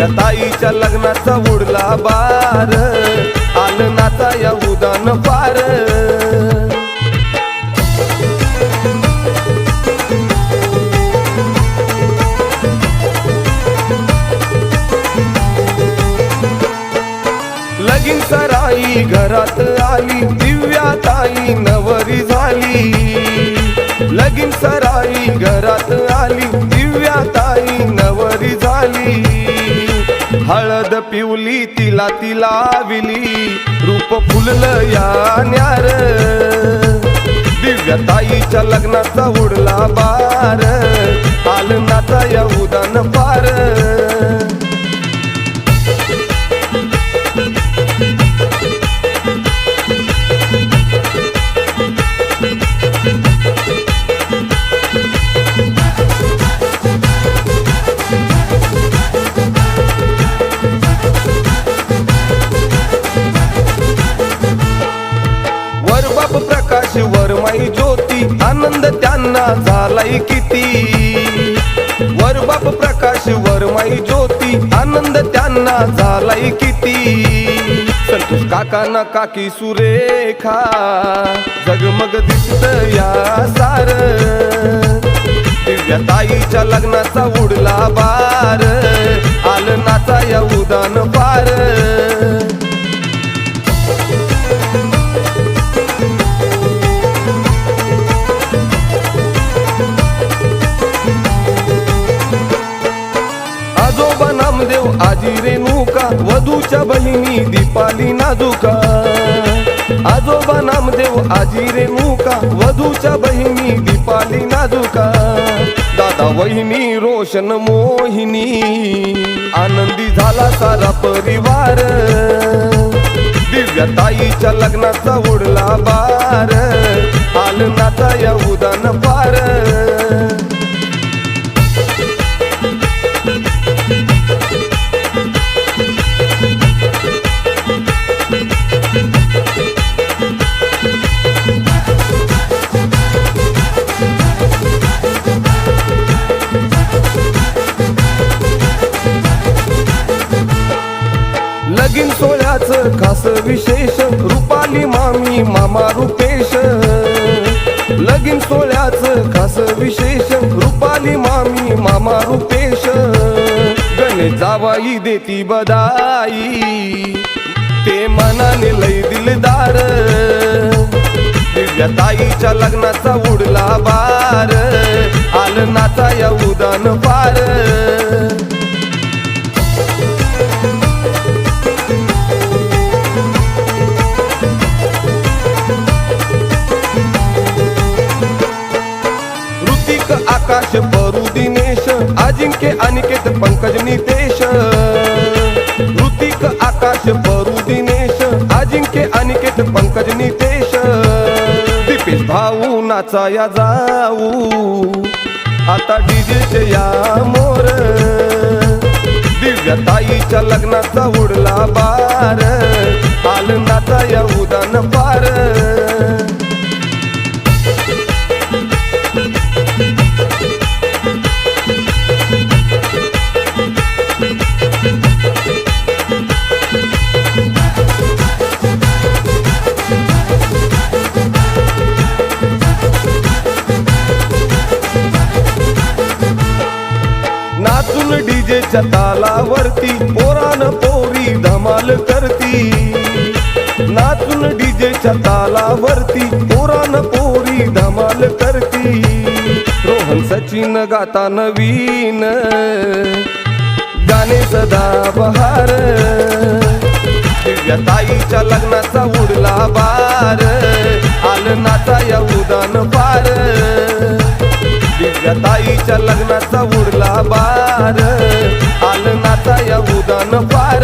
दिव्या ताईच्या लग्नाचा उडला बार, आलं नाचा या उदान पार। लगीन सराई घरात आली, दिव्या ताई नवरी झाली। लगीन सराई घरात आली, दिव्या ताई नवरी झाली। हळद पिवली तिला लाविली, रूप फुललं या न्यार। दिव्या ताईच्या लग्नाचा उडला बार, आलं नाचा या उदान पार। वरबाप प्रकाश वरमाई ज्योती, आनंद त्यांना झालाय किती। वरबाप प्रकाश वरमाई ज्योती, आनंद त्यांना झालाय किती। संतोष काका ना काकी सुरेखा, जगमग दिसत या सार। दिव्या ताईच्या लग्नाचा उडला बार, आलं नाचा या उदान पार। आजोबा नामदेव आजी रेणुका, वधूच्या बहिणी दीपाली नाजुका। आजोबा नामदेव आजी रेणुका, वधूच्या बहिणी दीपाली नाजुका। दादा वहिनी रोशन मोहिनी, आनंदी झाला सारा परिवार। दिव्या ताईच्या लग्नाचा उडला बार, आलं नाचा या उदान पार। लगीन सोहळ्याचं खास विशेष, रुपाली मामी मामा रुपेश। लगीन सोहळ्याचं खास विशेष, रुपाली मामी मामा रुपेश। गणेश जावाई देती बधाई, ते मनाने लय दिलदार। दिव्या ताईच्या लग्नाचा उडला बार, आलं नाचा या उदान पार। आकाश परू दिनेश, अजिंक्य अनिकेत पंकज नितेश। ऋतिक आकाश परू दिनेश, अजिंक्य अनिकेत पंकज नितेश। दीपेश भाऊ नाचाया जाऊ, आता डीजेचे या मोर। दिव्या ताईच्या लग्नाचा उडला बार, आलं नाचा या उदान पार। नाचून डीजेच्या तालावरती, पोरान पोरी धमाल करती। नाचून डीजेच्या तालावरती, पोरान पोरी धमाल करती। रोहन सचिन गाता नवीन गाणे सदा बहार। दिव्या ताईच्या लग्नाचा उडला बार, आलं नाचा या उदान पार। दिव्या ताईच्या लग्नाचा उडला बार, आलं नाचा या उदान पार।